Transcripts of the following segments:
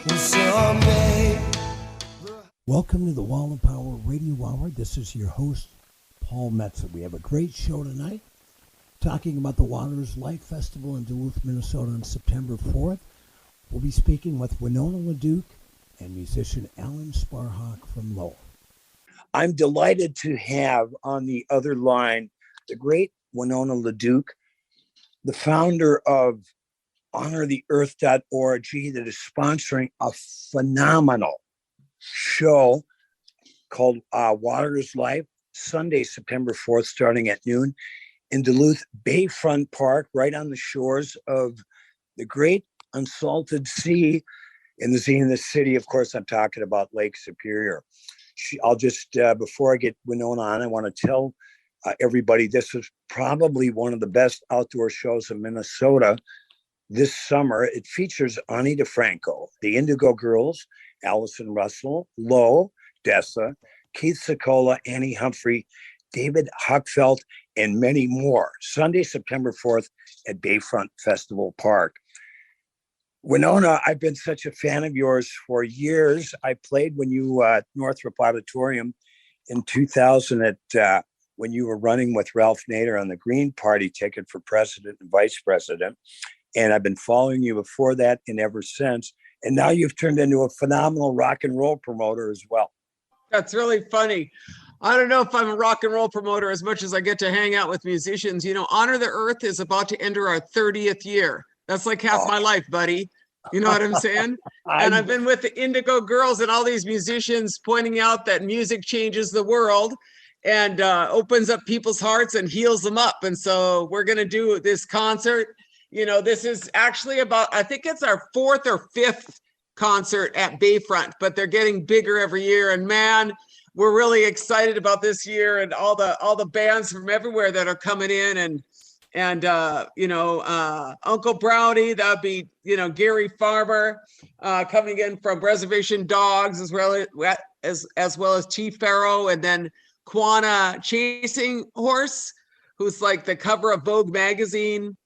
someday. Welcome to the Wall of Power Radio Hour. This is your host, Paul Metsa. We have a great show tonight, talking about the Waters Light Festival in Duluth, Minnesota on September 4th. We'll be speaking with Winona LaDuke and musician Alan Sparhawk from Lowell. I'm delighted to have on the other line the great Winona LaDuke, the founder of honortheearth.org, that is sponsoring a phenomenal show called Waters Life, Sunday, September 4th, starting at noon in Duluth, Bayfront Park, right on the shores of the great unsalted sea in the Zenith City. Of course, I'm talking about Lake Superior. I'll just, before I get Winona on, I want to tell everybody this is probably one of the best outdoor shows in Minnesota this summer. It features Ani DeFranco, the Indigo Girls, Allison Russell, Lo, Dessa, Keith Sicola, Annie Humphrey, David Huckfeld, and many more. Sunday, September 4th at Bayfront Festival Park. Winona, I've been such a fan of yours for years. I played when you Northrop Auditorium in 2000 at when you were running with Ralph Nader on the Green Party ticket for president and vice president. And I've been following you before that and ever since. And now you've turned into a phenomenal rock and roll promoter as well. That's really funny. I don't know if I'm a rock and roll promoter as much as I get to hang out with musicians. You know, Honor the Earth is about to enter our 30th year. That's like half my life, buddy. You know what I'm saying? And I've been with the Indigo Girls and all these musicians pointing out that music changes the world and opens up people's hearts and heals them up. And so we're going to do this concert. You know, this is actually about, I think it's our 4th or 5th concert at Bayfront, but they're getting bigger every year. And man, we're really excited about this year and all the bands from everywhere that are coming in and Uncle Brownie, that'd be, Gary Farmer coming in from Reservation Dogs as well as T. Farrow, and then Quanah Chasing Horse, who's like the cover of Vogue magazine,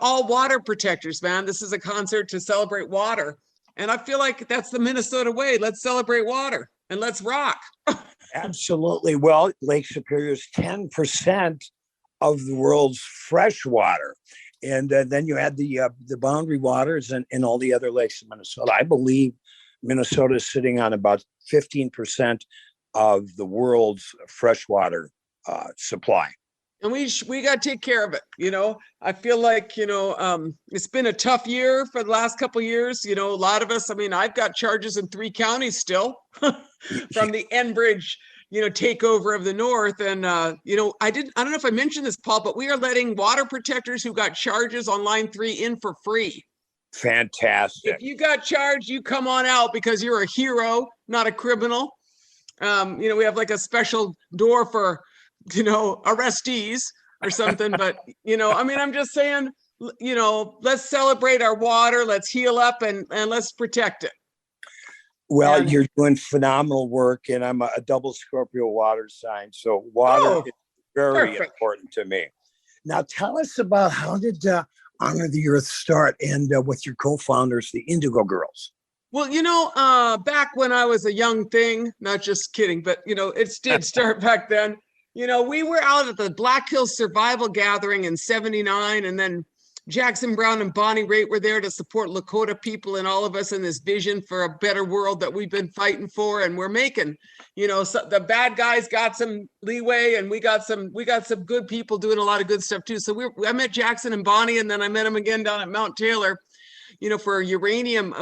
all water protectors, man. This is a concert to celebrate water. And I feel like that's the Minnesota way. Let's celebrate water and let's rock. Absolutely. Well, Lake Superior is 10% of the world's fresh water. And then you add the boundary waters and all the other lakes in Minnesota. I believe Minnesota is sitting on about 15% of the world's freshwater supply. And we got to take care of it. I feel like, it's been a tough year for the last couple of years. A lot of us, I've got charges in 3 counties still from the Enbridge, takeover of the North. And, I don't know if I mentioned this, Paul, but we are letting water protectors who got charges on line 3 in for free. Fantastic. If you got charged, you come on out because you're a hero, not a criminal. We have like a special door for, arrestees or something, but, I'm just saying, let's celebrate our water, let's heal up and let's protect it. Well, you're doing phenomenal work, and I'm a double Scorpio water sign, so water is very important to me. Now, tell us about how did Honor the Earth start and with your co-founders, the Indigo Girls? Well, back when I was a young thing, not just kidding, but, it did start back then. We were out at the Black Hills Survival Gathering in '79, and then Jackson Browne and Bonnie Raitt were there to support Lakota people and all of us in this vision for a better world that we've been fighting for, and we're making. So the bad guys got some leeway, and we got some good people doing a lot of good stuff too. So I met Jackson and Bonnie, and then I met them again down at Mount Taylor, for uranium,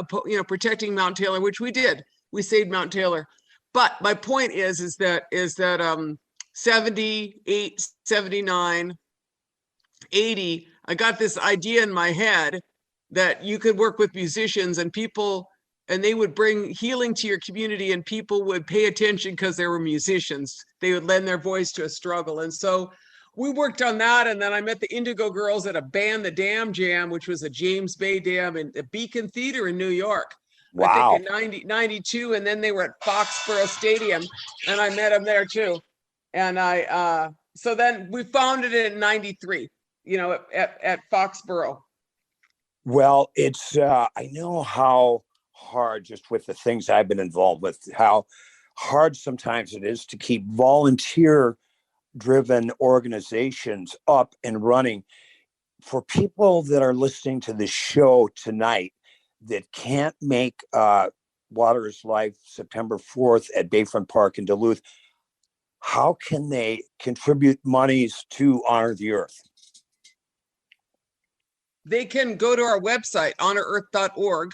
protecting Mount Taylor, which we did. We saved Mount Taylor. But my point is that 78, 79, 80, I got this idea in my head that you could work with musicians and people, and they would bring healing to your community, and people would pay attention because they were musicians. They would lend their voice to a struggle. And so we worked on that. And then I met the Indigo Girls at a band, the Dam Jam, which was a James Bay Dam in the Beacon Theater in New York. Wow. I think in 92. And then they were at Foxborough Stadium, and I met them there too. And so then we founded it in 93, at Foxborough. Well, it's, I know how hard just with the things I've been involved with, how hard sometimes it is to keep volunteer driven organizations up and running. For people that are listening to the show tonight that can't make Water is Life September 4th at Bayfront Park in Duluth, how can they contribute monies to Honor the Earth? They can go to our website, honorearth.org.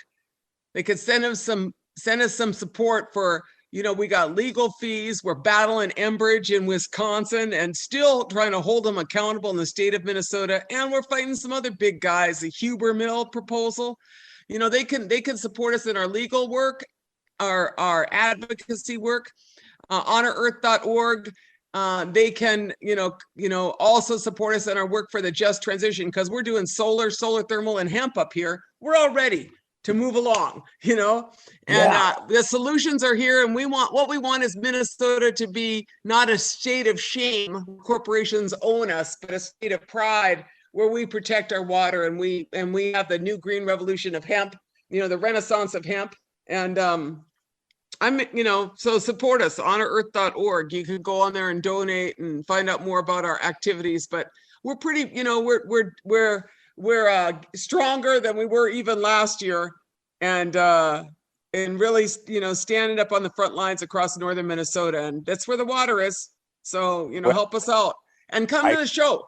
They could send us some support for, we got legal fees. We're battling Enbridge in Wisconsin and still trying to hold them accountable in the state of Minnesota. And we're fighting some other big guys, the Huber Mill proposal. They can support us in our legal work, our advocacy work, honorearth.org. They can, also support us in our work for the just transition, because we're doing solar thermal, and hemp up here. We're all ready to move along, the solutions are here. And what we want is Minnesota to be not a state of shame, corporations own us, but a state of pride where we protect our water, and we have the new green revolution of hemp, the renaissance of hemp. And so support us, honorearth.org. You can go on there and donate and find out more about our activities. But we're pretty, we're stronger than we were even last year, and really, standing up on the front lines across northern Minnesota, and that's where the water is. So, help us out and come to the show.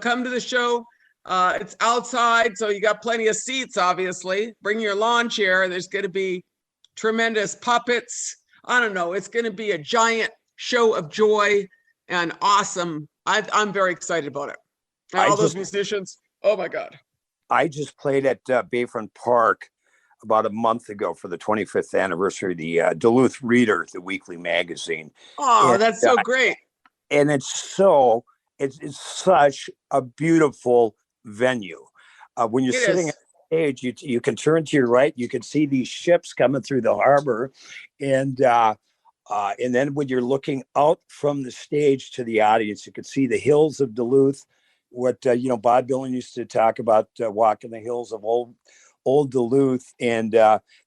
Come to the show. It's outside, so you got plenty of seats. Obviously, bring your lawn chair. There's going to be tremendous puppets. I don't know. It's going to be a giant show of joy and awesome. I'm very excited about it. And all those musicians. Oh my God. I just played at Bayfront Park about a month ago for the 25th anniversary of the Duluth Reader, the weekly magazine. Oh, that's so great. And it's such a beautiful venue. When you're sitting at the stage, you can turn to your right, you can see these ships coming through the harbor. And then when you're looking out from the stage to the audience, you can see the hills of Duluth. What Bob Dylan used to talk about, walking the hills of old Duluth, and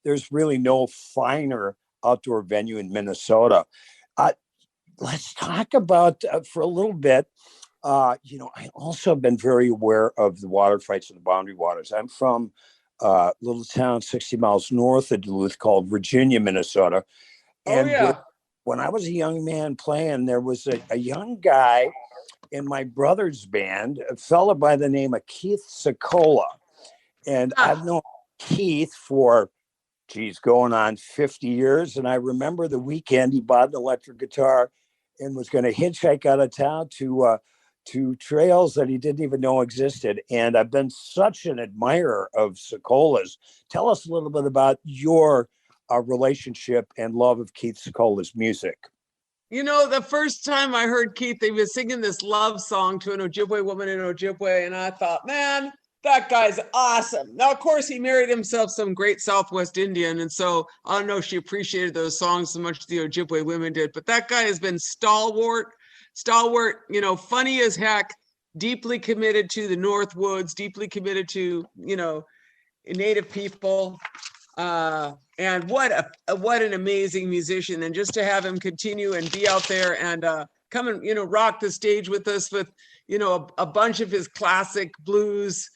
there's really no finer outdoor venue in Minnesota. Let's talk about for a little bit. I also have been very aware of the water fights in the Boundary Waters. I'm from a little town 60 miles north of Duluth called Virginia, Minnesota. And when I was a young man playing, there was a young guy in my brother's band, a fella by the name of Keith Secola. And I've known Keith for, going on 50 years. And I remember the weekend he bought an electric guitar and was going to hitchhike out of town to trails that he didn't even know existed. And I've been such an admirer of Secola's. Tell us a little bit about your relationship and love of Keith Secola's music. The first time I heard Keith, he was singing this love song to an Ojibwe woman in Ojibwe, and I thought, man, that guy's awesome. Now, of course, he married himself some great Southwest Indian, and so I don't know if she appreciated those songs so much as the Ojibwe women did, but that guy has been stalwart, funny as heck, deeply committed to the North Woods, deeply committed to, Native people. And what an amazing musician. And just to have him continue and be out there and come and, rock the stage with us with, a bunch of his classic blues,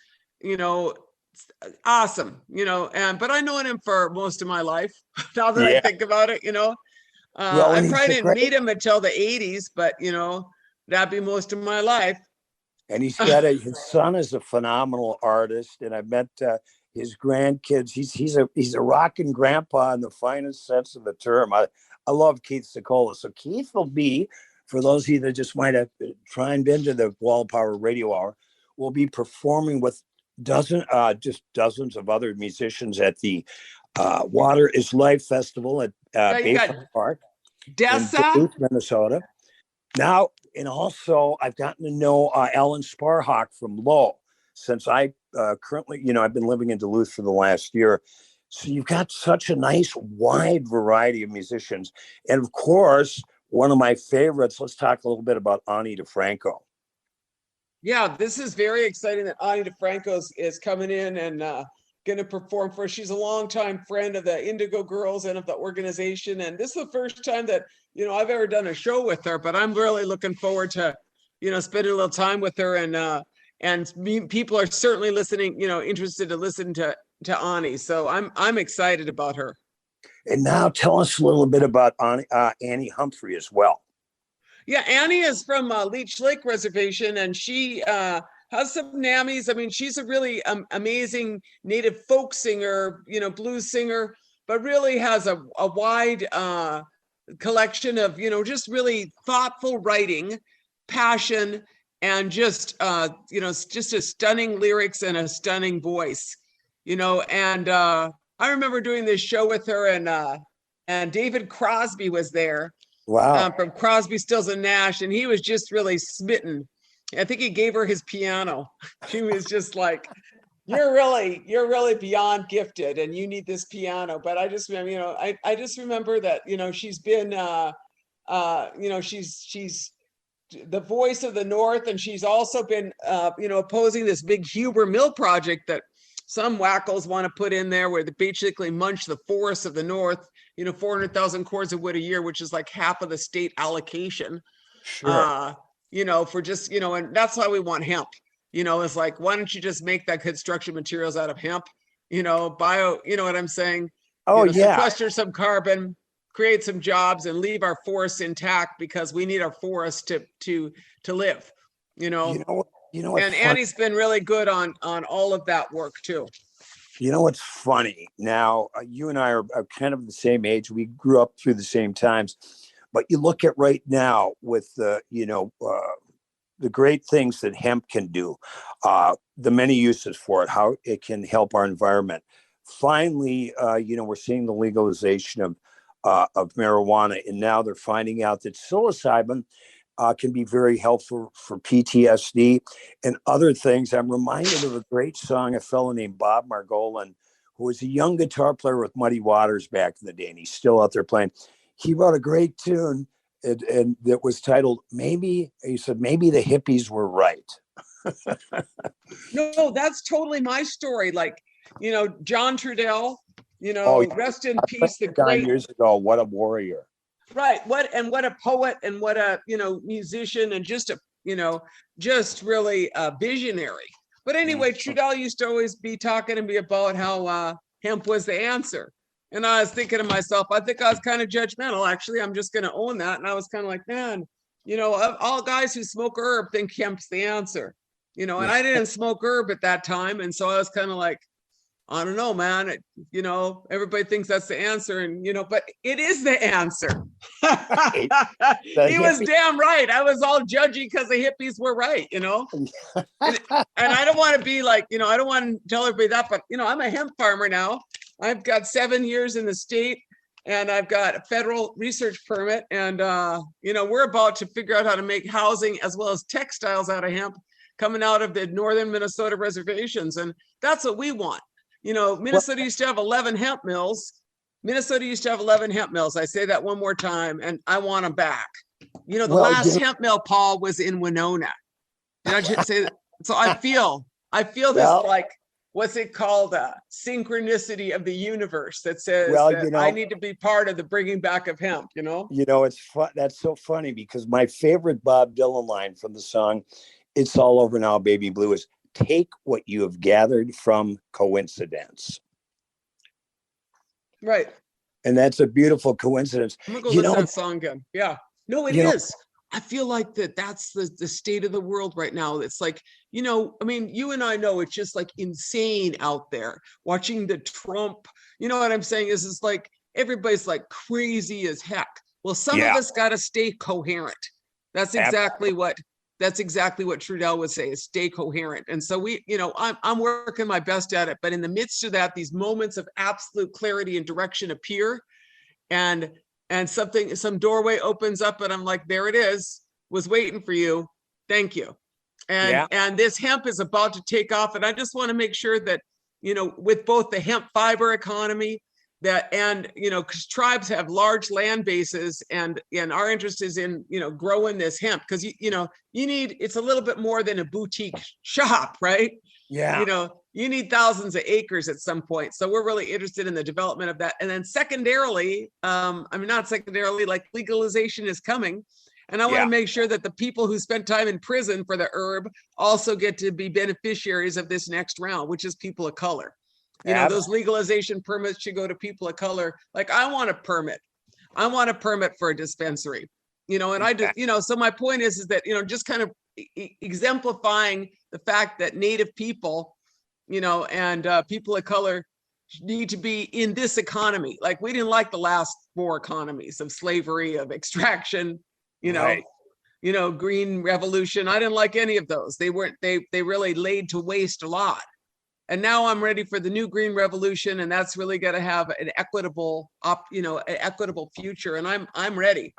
awesome, but I known him for most of my life. Now that I think about it, I probably didn't meet him until the 80s, but, that'd be most of my life. And he's got his son is a phenomenal artist. And I've met his grandkids. He's a rocking grandpa in the finest sense of the term. I love Keith Secola. So Keith will be, for those of you that just might have tried into the Wall Power Radio Hour, will be performing with dozens of other musicians at the Water is Life Festival at Bayfront Park in Duluth, Minnesota. Now, and also I've gotten to know Alan Sparhawk from Low, since I currently, I've been living in Duluth for the last year. So you've got such a nice wide variety of musicians. And of course, one of my favorites, let's talk a little bit about Ani DeFranco. Yeah, this is very exciting that Ani DeFranco is coming in and going to perform for us. She's a longtime friend of the Indigo Girls and of the organization. And this is the first time that, I've ever done a show with her, but I'm really looking forward to, spending a little time with her. And people are certainly listening, interested to listen to Ani. So I'm excited about her. And now tell us a little bit about Annie Humphrey as well. Yeah, Annie is from Leech Lake Reservation, and she has some NAMIs. I mean, she's a really amazing native folk singer, blues singer, but really has a wide collection of, just really thoughtful writing, passion, and just, just a stunning lyrics and a stunning voice, and I remember doing this show with her, and David Crosby was there. Wow. From Crosby, Stills and Nash, and he was just really smitten. I think he gave her his piano. She was just like, you're really beyond gifted, and you need this piano. But I just, I just remember that, she's been, she's the voice of the North, and she's also been, opposing this big Huber Mill project that some wackos want to put in there, where they basically munch the forests of the North, 400,000 cords of wood a year, which is like half of the state allocation. Sure. For just, and that's why we want hemp. It's like, why don't you just make that construction materials out of hemp? Bio, you know what I'm saying? Oh, yeah. Sequester some carbon, create some jobs, and leave our forests intact, because we need our forests to live, And Annie's been really good on all of that work too. What's funny now, you and I are kind of the same age. We grew up through the same times, but you look at right now with the great things that hemp can do, the many uses for it, how it can help our environment. Finally, we're seeing the legalization of marijuana, and now they're finding out that psilocybin can be very helpful for PTSD and other things. I'm reminded of a great song, a fellow named Bob Margolin, who was a young guitar player with Muddy Waters back in the day, and he's still out there playing. He wrote a great tune, and that was titled, maybe the hippies were right. No, that's totally my story. Like, John Trudell, rest in peace, the great years ago, what a warrior. Right. What a poet, and what a, musician, and just a, just really visionary. But anyway, Trudell used to always be talking to me about how hemp was the answer. And I was thinking to myself, I think I was kind of judgmental. Actually, I'm just going to own that. And I was kind of like, man, all guys who smoke herb think hemp's the answer, and I didn't smoke herb at that time. And so I was kind of like, I don't know, man. Everybody thinks that's the answer, and but it is the answer. He was damn right. I was all judgy because the hippies were right, and I don't want to be like, I don't want to tell everybody that, but I'm a hemp farmer now. I've got 7 years in the state, and I've got a federal research permit, and we're about to figure out how to make housing as well as textiles out of hemp coming out of the northern Minnesota reservations, and that's what we want. Minnesota used to have 11 hemp mills. Minnesota used to have 11 hemp mills. I say that one more time, and I want them back. The last hemp mill, Paul, was in Winona. Did I just say that? So I feel this, like, what's it called? Synchronicity of the universe that says that I need to be part of the bringing back of hemp, It's fun. That's so funny, because my favorite Bob Dylan line from the song, "It's All Over Now, Baby Blue," is, take what you have gathered from coincidence. Right. And that's a beautiful coincidence. I'm gonna go listen to that song again. Yeah. No, it is. I feel like that's the state of the world right now. It's like, I mean, you and I know it's just like insane out there watching the Trump, what I'm saying is, it's like everybody's like crazy as heck. Well, some of us got to stay coherent. That's exactly what Trudell would say, is stay coherent. And so I'm working my best at it, but in the midst of that, these moments of absolute clarity and direction appear, and some doorway opens up, and I'm like, there it is, was waiting for you. Thank you. And this hemp is about to take off. And I just want to make sure that, with both the hemp fiber economy, because tribes have large land bases, and our interest is in, growing this hemp, because, it's a little bit more than a boutique shop, right? Yeah. you need thousands of acres at some point. So we're really interested in the development of that. And then secondarily, not secondarily, like legalization is coming. And I want to make sure that the people who spent time in prison for the herb also get to be beneficiaries of this next round, which is people of color. Those legalization permits should go to people of color. Like I want a permit. I want a permit for a dispensary, and I just, so my point is that, just kind of exemplifying the fact that Native people, and people of color need to be in this economy. Like we didn't like the last 4 economies of slavery, of extraction, green revolution. I didn't like any of those. They really laid to waste a lot. And now I'm ready for the new green revolution, and that's really going to have an equitable, equitable future. And I'm ready.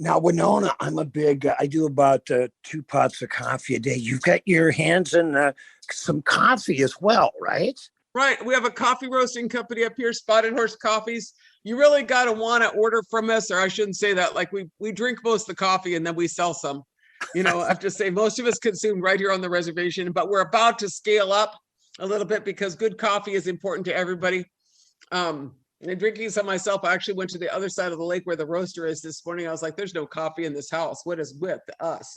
Now, Winona, I'm a big. I do about 2 pots of coffee a day. You've got your hands in some coffee as well, right? Right. We have a coffee roasting company up here, Spotted Horse Coffees. You really got to want to order from us, or I shouldn't say that. Like we drink most of the coffee and then we sell some. I have to say most of us consume right here on the reservation, but we're about to scale up a little bit because good coffee is important to everybody. And drinking some myself, I actually went to the other side of the lake where the roaster is this morning. I was like, there's no coffee in this house. What is with us?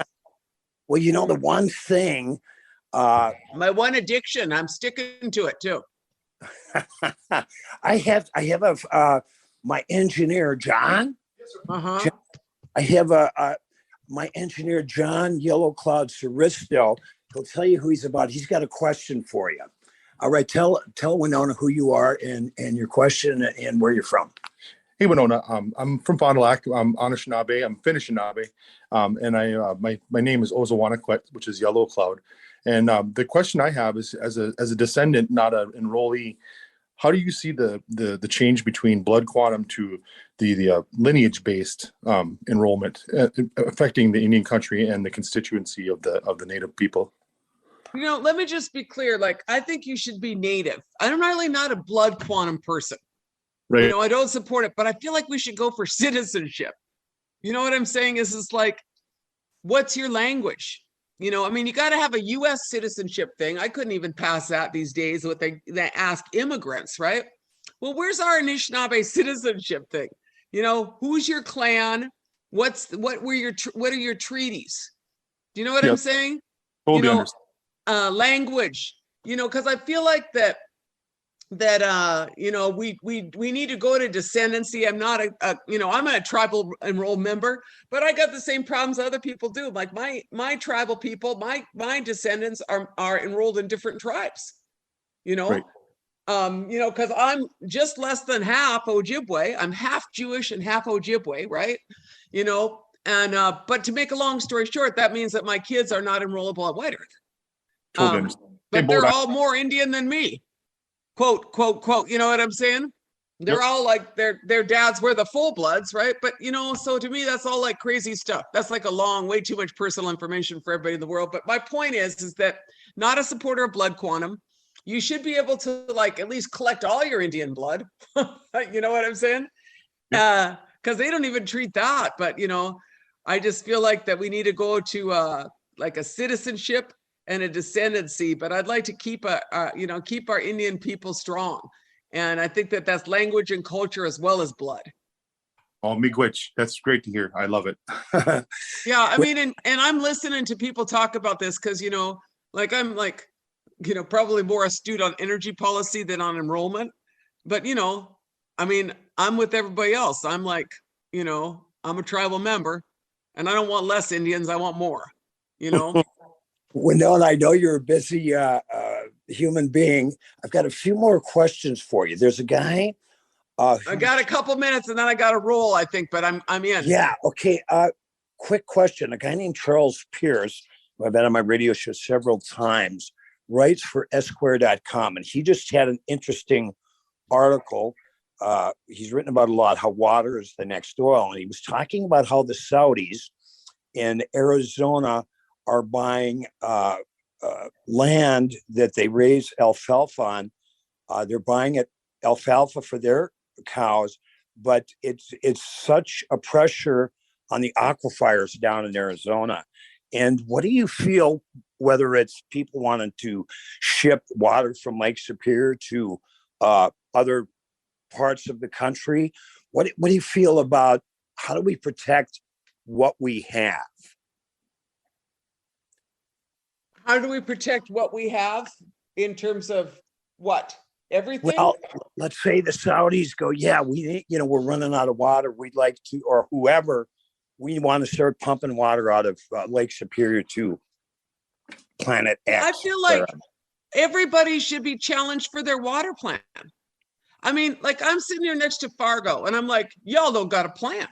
Well, the one thing. My one addiction, I'm sticking to it too. I have my engineer, John. Uh-huh. I have my engineer, John Yellow Cloud Saristo. He'll tell you who he's about. He's got a question for you. All right, tell Winona who you are and your question and where you're from. Hey, Winona. I'm from Fond du Lac. I'm Anishinaabe. I'm Finnish Anishinaabe. And my name is Ozawanakwet, which is Yellow Cloud. And the question I have is, as a descendant, not an enrollee, how do you see the change between blood quantum to the lineage-based enrollment affecting the Indian country and the constituency of the Native people? Let me just be clear. Like, I think you should be Native. I'm really not a blood quantum person. Right. I don't support it, but I feel like we should go for citizenship. You know what I'm saying? Is like, what's your language? You got to have a U.S. citizenship thing. I couldn't even pass that these days. What they ask immigrants, right? Well, where's our Anishinaabe citizenship thing? Who's your clan? What are your treaties? Do you know what I'm saying? Totally understand. Language. Because I feel like that we need to go to descendancy. I'm not I'm a tribal enrolled member, but I got the same problems other people do. Like my tribal people, my descendants are enrolled in different tribes, Right. Because I'm just less than half Ojibwe. I'm half Jewish and half Ojibwe, right? And but to make a long story short, that means that my kids are not enrollable at White Earth. Totally understand. But they're all more Indian than me. Quote, quote, you know what I'm saying? They're all like their dads were the full bloods, right? But so to me, that's all like crazy stuff. That's like way too much personal information for everybody in the world. But my point is that not a supporter of blood quantum. You should be able to like at least collect all your Indian blood. You know what I'm saying? Because they don't even treat that. But I just feel like that we need to go to like a citizenship and a descendancy, but I'd like to keep keep our Indian people strong. And I think that that's language and culture as well as blood. Oh, miigwech. That's great to hear. I love it. Yeah. I mean, and I'm listening to people talk about this because, like I'm like, probably more astute on energy policy than on enrollment. But, I'm with everybody else. I'm like, I'm a tribal member and I don't want less Indians. I want more, Winona, I know you're a busy human being. I've got a few more questions for you. There's a guy. I got a couple minutes and then I got to roll, I think, but I'm in. Yeah. Okay. Quick question. A guy named Charles Pierce, who I've been on my radio show several times, writes for Esquire.com, and he just had an interesting article. He's written about a lot, how water is the next oil. And he was talking about how the Saudis in Arizona are buying land that they raise alfalfa on. They're buying alfalfa for their cows, but it's such a pressure on the aquifers down in Arizona. And what do you feel, whether it's people wanting to ship water from Lake Superior to other parts of the country? What do you feel about how do we protect what we have? How do we protect what we have in terms of what? Everything? Well, let's say the Saudis go, yeah, we're running out of water. We'd like to, or whoever, we want to start pumping water out of Lake Superior to Planet X. I feel like everybody should be challenged for their water plan. I mean, like I'm sitting here next to Fargo and I'm like, y'all don't got a plan.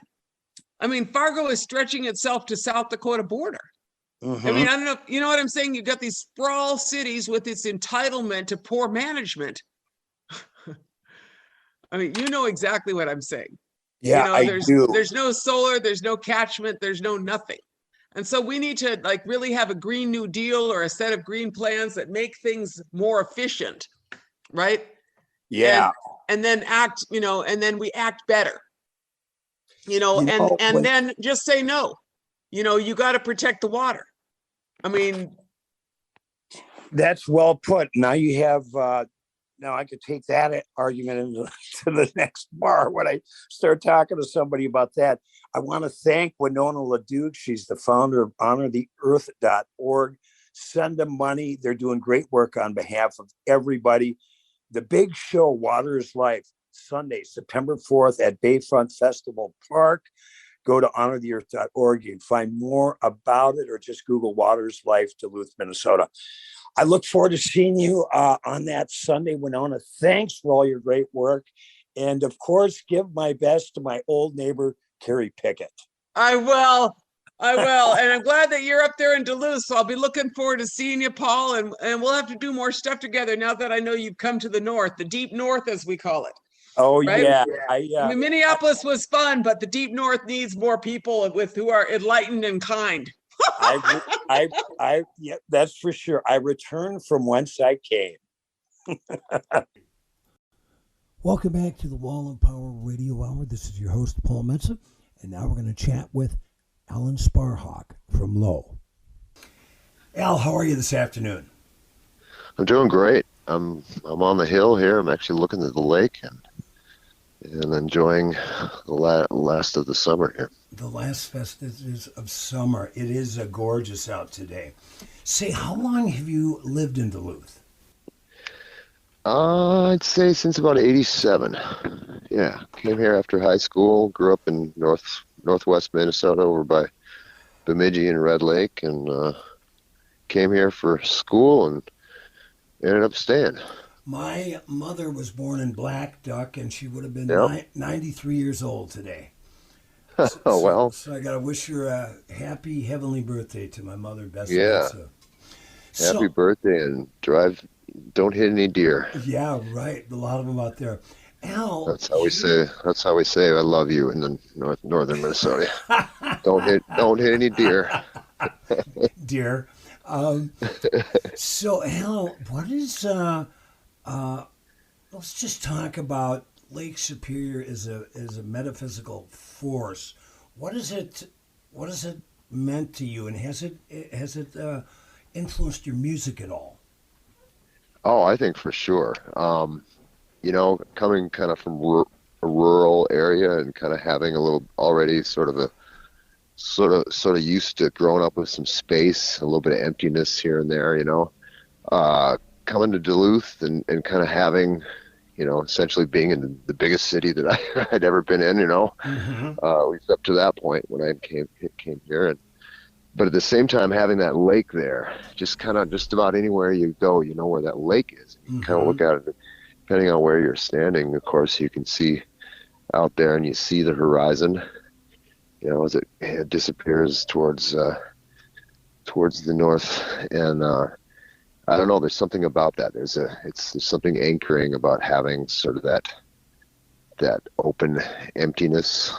I mean, Fargo is stretching itself to South Dakota border. Mhm. I mean, I don't know, you know what I'm saying? You've got these sprawl cities with its entitlement to poor management. I mean, you know exactly what I'm saying. Yeah, I do. There's no solar, there's no catchment, there's no nothing. And so we need to like really have a Green New Deal or a set of green plans that make things more efficient, right? Yeah. And then act, and then we act better. Then just say no. You got to protect the water. I mean, that's well put. Now you have now I could take that argument to the next bar when I start talking to somebody about that. I want to thank Winona LaDuke. She's the founder of honortheearth.org. Send them money. They're doing great work on behalf of everybody. The big show, Water is Life, Sunday, September 4th at Bayfront Park. Go to honortheearth.org. You can find more about it or just Google Water is Life, Duluth, Minnesota. I look forward to seeing you on that Sunday, Winona. Thanks for all your great work. And of course, give my best to my old neighbor, Carrie Pickett. I will. And I'm glad that you're up there in Duluth. So I'll be looking forward to seeing you, Paul. And we'll have to do more stuff together now that I know you've come to the north, the deep north, as we call it. Oh, right? Yeah. I mean, Minneapolis was fun, but the deep north needs more people who are enlightened and kind. Yeah, that's for sure. I returned from whence I came. Welcome back to the Wall and Power Radio Hour. This is your host, Paul Metsa, and now we're going to chat with Alan Sparhawk from Low. Al, how are you this afternoon? I'm doing great. I'm on the hill here. I'm actually looking at the lake and enjoying the last of the summer here. The last festivities of summer. It is gorgeous out today. Say, how long have you lived in Duluth? I'd say since about 87. Yeah, came here after high school, grew up in northwest Minnesota over by Bemidji and Red Lake, and came here for school and ended up staying. My mother was born in Black Duck, and she would have been 93 years old today. So I got to wish her a happy heavenly birthday to my mother, Bessie. Yeah. Happy birthday, and don't hit any deer. Yeah, right. A lot of them out there. Al, that's how we say I love you in the northern Minnesota. Don't hit any deer. Deer. So Al, what is let's just talk about Lake Superior as a metaphysical force. What is it meant to you, and has it influenced your music at all? Oh, I think for sure. Coming kind of from a rural area and kind of having a little already sort of used to growing up with some space, a little bit of emptiness here and there, coming to Duluth and kind of having, essentially being in the biggest city that I'd ever been in, at least up to that point when I came here. But at the same time, having that lake there, just about anywhere you go, you know where that lake is. You kind of look at it, depending on where you're standing, of course, you can see out there and you see the horizon, as it disappears towards the north. And I don't know, there's something about that. There's something anchoring about having sort of that open emptiness.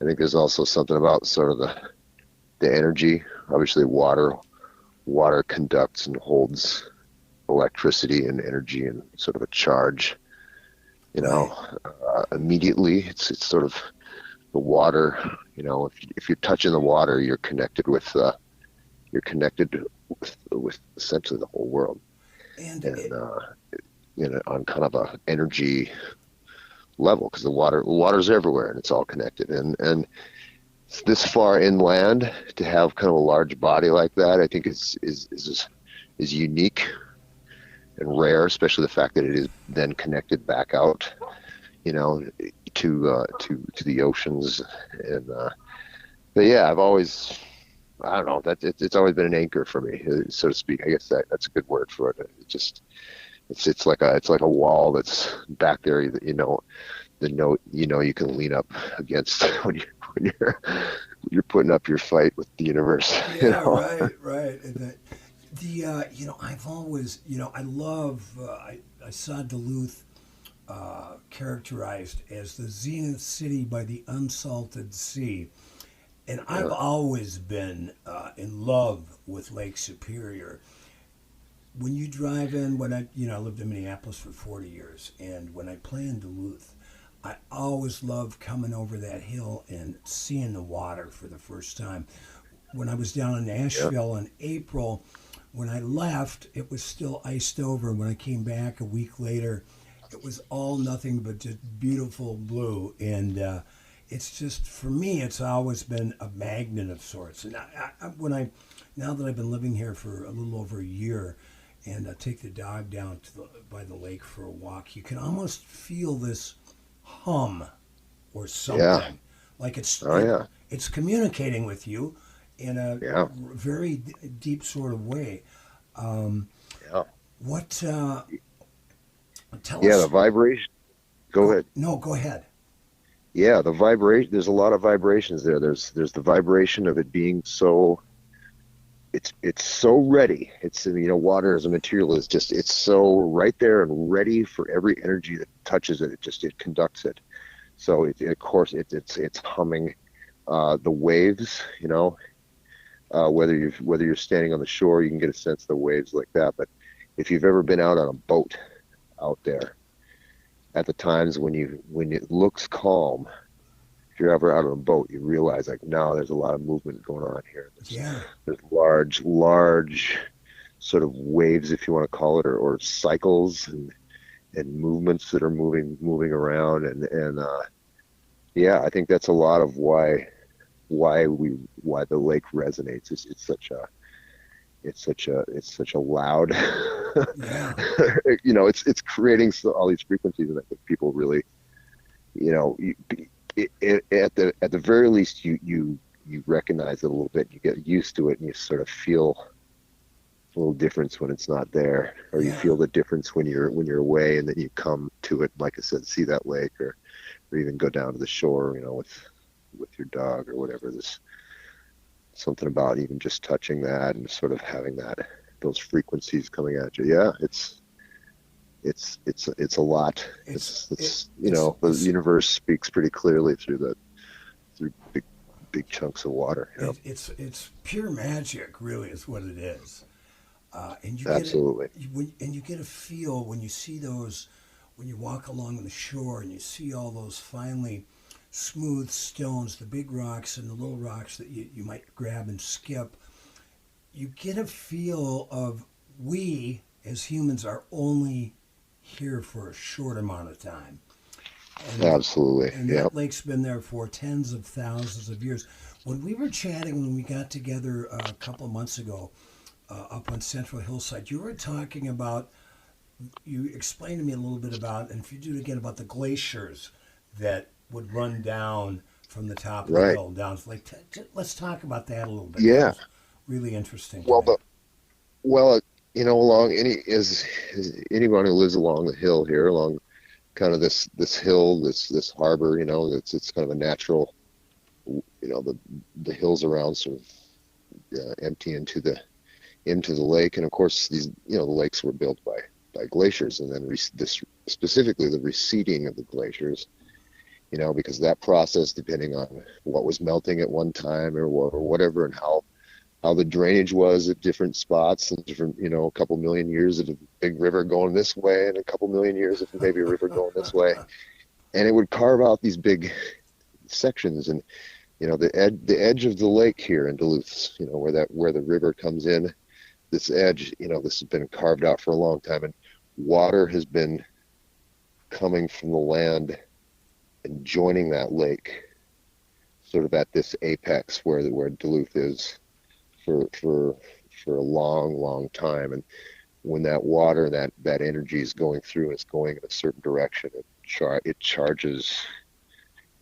I think there's also something about sort of the energy. Obviously water conducts and holds electricity and energy and sort of a charge, immediately. It's sort of the water, if you're touching the water, you're connected with you're connected with essentially the whole world, And on kind of a energy level, because the water's everywhere and it's all connected. And this far inland, to have kind of a large body like that, I think is unique and rare, especially the fact that it is then connected back out, to the oceans. And but yeah, I don't know, that it's always been an anchor for me, so to speak. I guess that's a good word for it. It's like a wall that's back there that you can lean up against when you're putting up your fight with the universe. yeah, right. And I've always, I love. I saw Duluth characterized as the Zenith City by the unsalted sea. And I've always been in love with Lake Superior. When you drive in, I lived in Minneapolis for 40 years, and when I play in Duluth, I always love coming over that hill and seeing the water for the first time. When I was down in Nashville in April, when I left, it was still iced over. When I came back a week later, it was all nothing but just beautiful blue. And it's just, for me, it's always been a magnet of sorts. And now that I've been living here for a little over a year, and take the dog down by the lake for a walk, you can almost feel this hum or something. Like it's communicating with you in a very deep sort of way. What? Tell us. The vibration. Go ahead. No, go ahead. Yeah, the vibration. There's a lot of vibrations there. There's the vibration of it being so. It's so ready. It's, water as a material is just, it's so right there and ready for every energy that touches it. It conducts it. So of course it's humming. The waves, whether you're standing on the shore, you can get a sense of the waves like that. But if you've ever been out on a boat out there, at the times when it looks calm, if you're ever out on a boat, you realize no, there's a lot of movement going on here. There's large sort of waves, if you want to call it, or cycles and movements that are moving around. And I think that's a lot of why the lake resonates. It's such a loud, it's creating all these frequencies, and I think people really, at the very least, you recognize it a little bit, you get used to it, and you sort of feel a little difference when it's not there, or you feel the difference when you're away, and then you come to it, like I said, see that lake, or even go down to the shore, with your dog or whatever. There's something about even just touching that and sort of having those frequencies coming at you. Yeah, it's a lot. The universe speaks pretty clearly through big chunks of water. It's pure magic, really, is what it is. And you absolutely. You get a feel when you see those, when you walk along the shore and you see all those finely smooth stones, the big rocks and the little rocks that you might grab and skip. You get a feel of, we as humans are only here for a short amount of time. Absolutely. And that lake's been there for tens of thousands of years. When we were chatting, when we got together a couple of months ago up on Central Hillside, you were talking about, you explained to me a little bit about, and if you do it again, about the glaciers that would run down from the top of the hill down to the lake. Let's talk about that a little bit. Yeah. Really interesting. Along anyone who lives along the hill here, along kind of this hill, this harbor, it's kind of a natural, the hills around sort of empty into the lake. And of course these, the lakes were built by glaciers, and then specifically the receding of the glaciers, because that process, depending on what was melting at one time or whatever, and how the drainage was at different spots, and different, a couple million years of a big river going this way, and a couple million years of maybe a river going this way, and it would carve out these big sections. And the edge of the lake here in Duluth, where the river comes in, this edge, this has been carved out for a long time, and water has been coming from the land and joining that lake sort of at this apex where Duluth is for a long time. And when that water, that energy is going through, it's going in a certain direction, it charges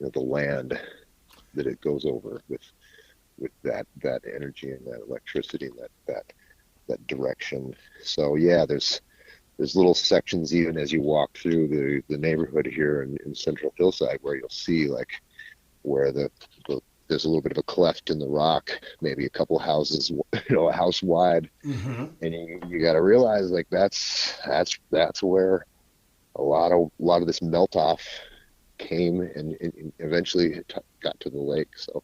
the land that it goes over with that energy and that electricity and that direction. So yeah, there's little sections even as you walk through the neighborhood here in Central Hillside where you'll see like where there's a little bit of a cleft in the rock, maybe a couple houses, a house wide, and you got to realize like that's where a lot of this melt off came and eventually got to the lake. So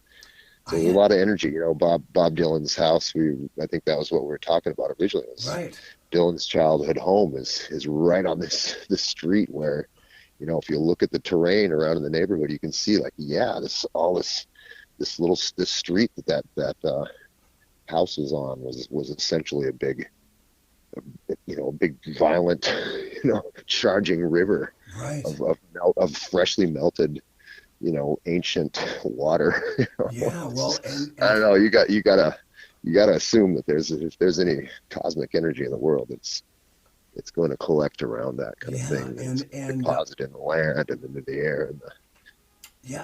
there's a lot of energy. Bob Dylan's house. I think that was what we were talking about originally. Right. Dylan's childhood home is right on this street where, if you look at the terrain around in the neighborhood, you can see like, this street that house is on was essentially a big violent, charging river Right. of freshly melted, ancient water. Yeah, well, and I don't know. You gotta assume that if there's any cosmic energy in the world, it's going to collect around that kind of thing and deposit in the land and into the air.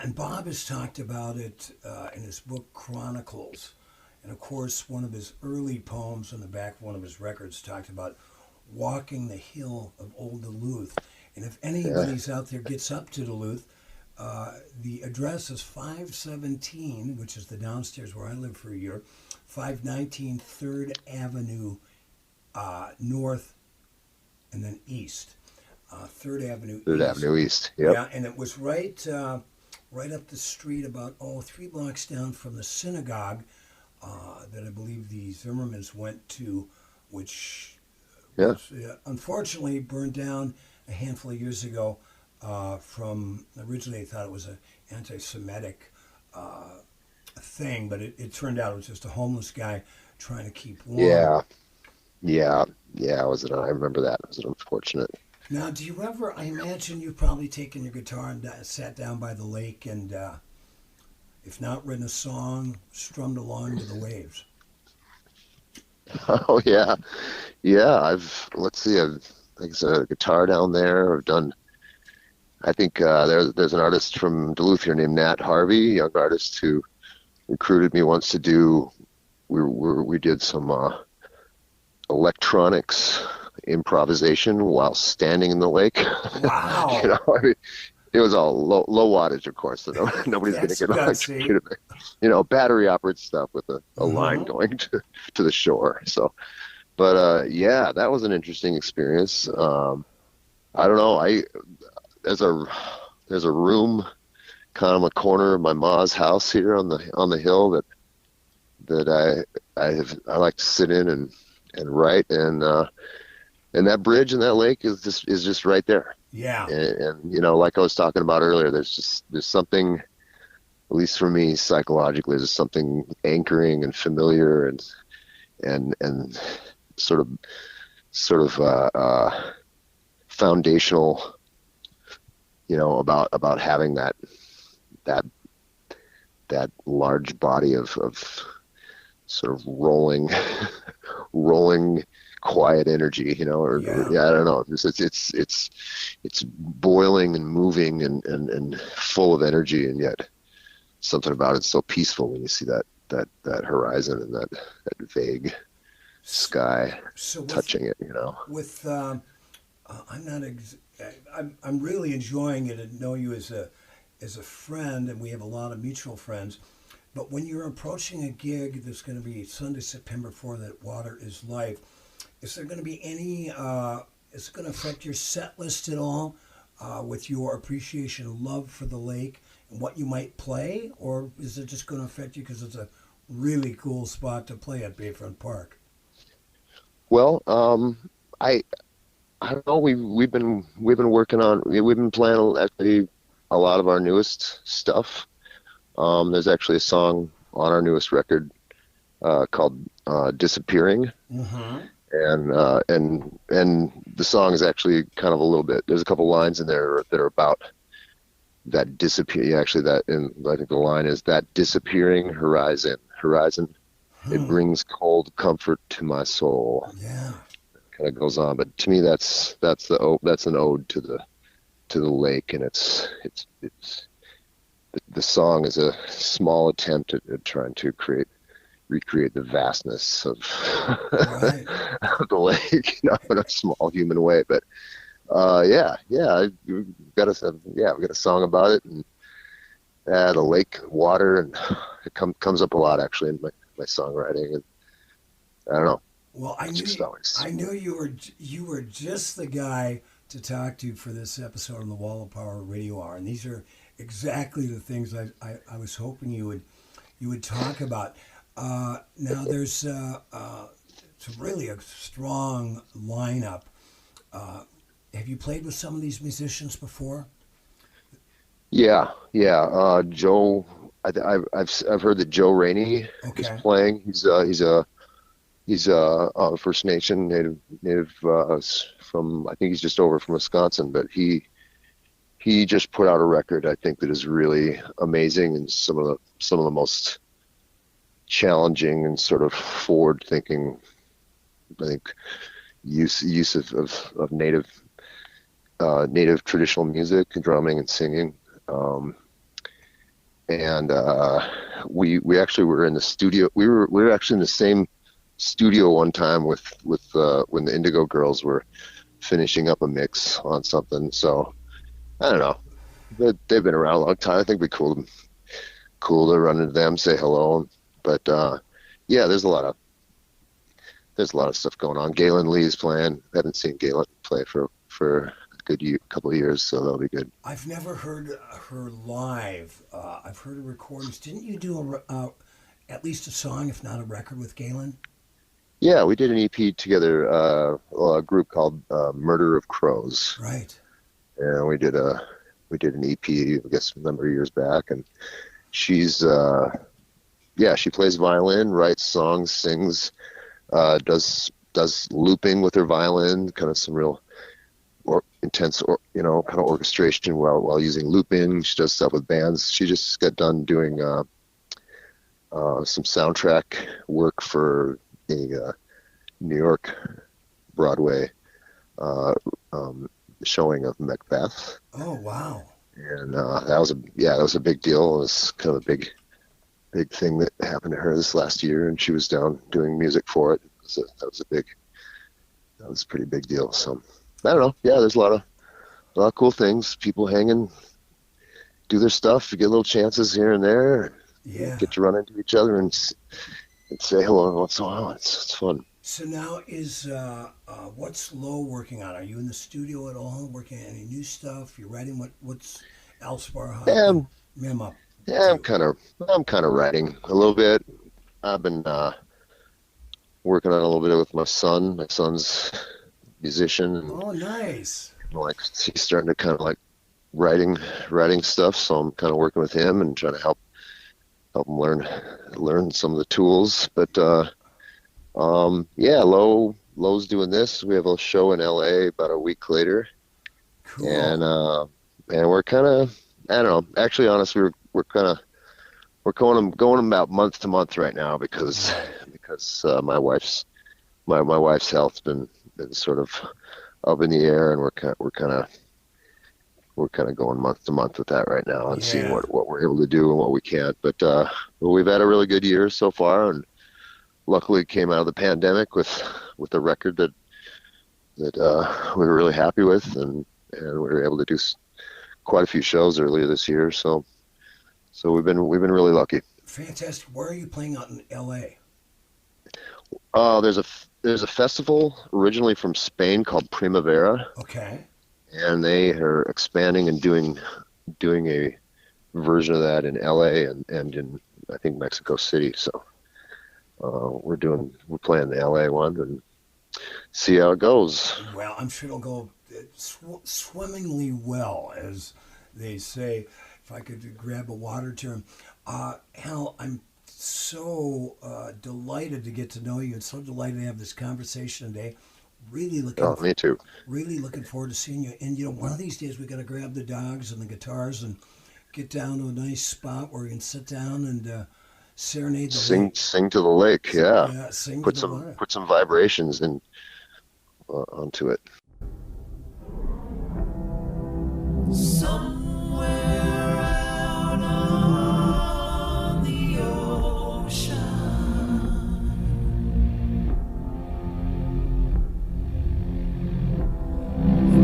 And Bob has talked about it in his book Chronicles, and of course, one of his early poems on the back of one of his records talked about walking the hill of Old Duluth. And if anybody's out there gets up to Duluth, the address is 517, which is the downstairs where I lived for a year, 519 3rd Avenue North and then East. 3rd Avenue East. 3rd Avenue East, yep. Yeah, and it was right up the street about, 3 blocks down from the synagogue that I believe the Zimmermans went to, which was, unfortunately burned down a handful of years ago originally they thought it was an anti-Semitic thing, but it turned out it was just a homeless guy trying to keep warm. Yeah. I remember that. It was unfortunate. Now, do you ever, I imagine you've probably taken your guitar and sat down by the lake and, if not written a song, strummed along to the waves. Oh, yeah. I've a guitar down there. I've done, I think there's an artist from Duluth here named Nat Harvey, a young artist who recruited me once to do, we did some electronics improvisation while standing in the lake. Wow. It was all low wattage, of course, so nobody's going to get electrocuted. Battery operated stuff with a line going to the shore. So, but that was an interesting experience. I don't know. There's a room kind of a corner of my ma's house here on the hill that I like to sit in and write, and that bridge and that lake is just right there. Yeah. And like I was talking about earlier, there's something, at least for me psychologically, there's something anchoring and familiar and sort of foundational, about having that large body of sort of rolling quiet energy, I don't know. It's boiling and moving and full of energy, and yet something about it's so peaceful when you see that horizon and that vague sky touching it, With I'm really enjoying it and know you as a friend, and we have a lot of mutual friends. But when you're approaching a gig that's going to be Sunday, September 4th at Water is Life, is there going to be any, is it going to affect your set list at all with your appreciation and love for the lake and what you might play? Or is it just going to affect you because it's a really cool spot to play at Bayfront Park? Well, I don't know. We've been working on, we've been playing actually a lot of our newest stuff There's actually a song on our newest record called "Disappearing," Mm-hmm. and the song is actually kind of a little bit. There's a couple lines in there that are about that disappear. Actually, and I think the line is that disappearing horizon. It brings cold comfort to my soul. Yeah. Kind of goes on, but to me, that's an ode to the lake, and it's the song is a small attempt at trying to recreate the vastness of, Right. of the lake, in a small human way. But we've got a song about it, and the lake, water, and it comes up a lot actually in my songwriting, and I don't know. Well, I knew you were just the guy to talk to for this episode on the Wall of Power Radio Hour, and these are exactly the things I was hoping you would talk about. Now there's it's really a strong lineup. Have you played with some of these musicians before? Yeah. Joe, I've heard that Joe Rainey is playing. He's a First Nation native from, I think he's just over from Wisconsin, but he just put out a record I think that is really amazing, and some of the most challenging and sort of forward thinking, I think, use of native traditional music, drumming and singing. We actually were in the studio. We were actually in the same studio one time with when the Indigo Girls were finishing up a mix on something. So I don't know. They've been around a long time. I think it'd be cool to run into them, say hello. But there's a lot of stuff going on. Galen Lee's playing. I haven't seen Galen play for a good couple of years, so that'll be good. I've never heard her live. I've heard her recordings. Didn't you do at least a song, if not a record, with Galen? Yeah, we did an EP together, a group called Murder of Crows. Right. And we did an EP, I guess, a number of years back, and she's she plays violin, writes songs, sings, does looping with her violin, kind of some real intense, kind of orchestration while using looping. She does stuff with bands. She just got done doing some soundtrack work for a New York Broadway showing of Macbeth. Oh wow! And that was a big deal. It was kind of a big thing that happened to her this last year, and she was down doing music for it. That was a pretty big deal. So I don't know. Yeah, there's a lot of cool things. People hanging, do their stuff, get little chances here and there. Yeah. Get to run into each other and say hello once in a while. It's fun. So now is what's Low working on? Are you in the studio at all? Working on any new stuff? You're writing what's Alan Sparhawk? I'm kind of writing a little bit. I've been working on a little bit with my son. My son's a musician. And, oh, nice. He's starting to kind of like writing stuff. So I'm kind of working with him and trying to help him learn some of the tools. But Low's doing this. We have a show in LA about a week later. Cool. And we're kind of, I don't know, actually honestly we're going about month to month right now because my wife's health's been sort of up in the air, and we're kind of going month to month with that right now and seeing what we're able to do and what we can't. But we've had a really good year so far, and luckily came out of the pandemic with a record that we were really happy with, and we were able to do quite a few shows earlier this year. So we've been really lucky. Fantastic. Where are you playing out in LA? There's a festival originally from Spain called Primavera. Okay. And they are expanding and doing a version of that in LA and in, I think, Mexico City. So we're playing the LA one and see how it goes. Well, I'm sure it'll go swimmingly well, as they say. if I could grab a water term. Hal, I'm so delighted to get to know you and so delighted to have this conversation today. Really looking Me too. really looking forward to seeing you. And, one of these days we got to grab the dogs and the guitars and get down to a nice spot where we can sit down and serenade the lake. Sing to the lake. Yeah. Sing Put to the water. some vibrations in onto it. Somewhere out on the ocean,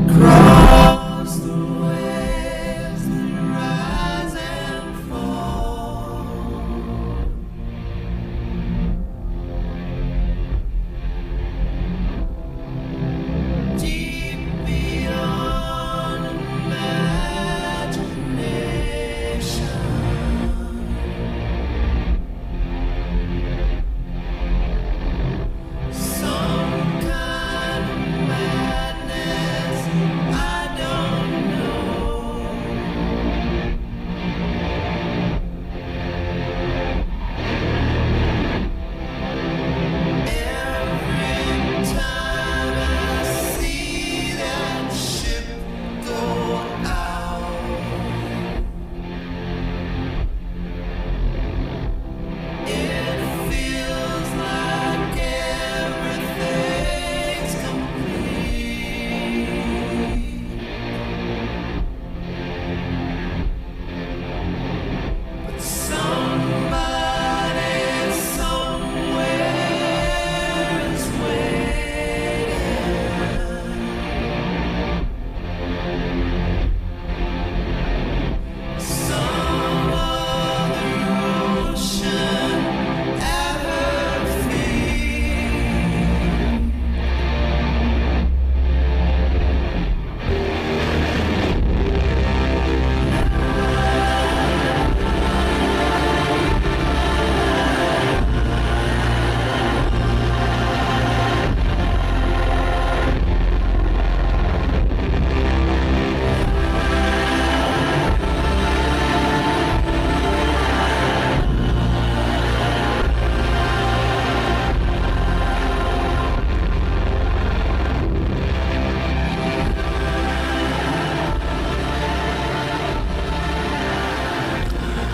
across the waves that rise and fall, deep beyond imagination. Some kind of madness, I don't know. Every time I see that ship go out, it feels like everything's complete. But somebody somewhere is waiting. Some other ocean at her feet.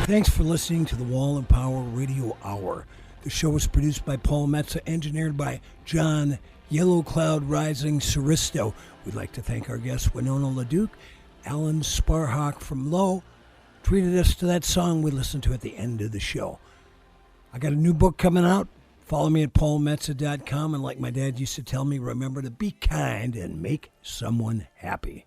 Thanks for listening to the Wall of Power Radio Hour. The show was produced by Paul Metsa, engineered by John Yellow Cloud Rising Saristo. We'd like to thank our guests Winona LaDuke, Alan Sparhawk from Low, treated us to that song we listened to at the end of the show. I got a new book coming out. Follow me at paulmetsa.com, and like my dad used to tell me, remember to be kind and make someone happy.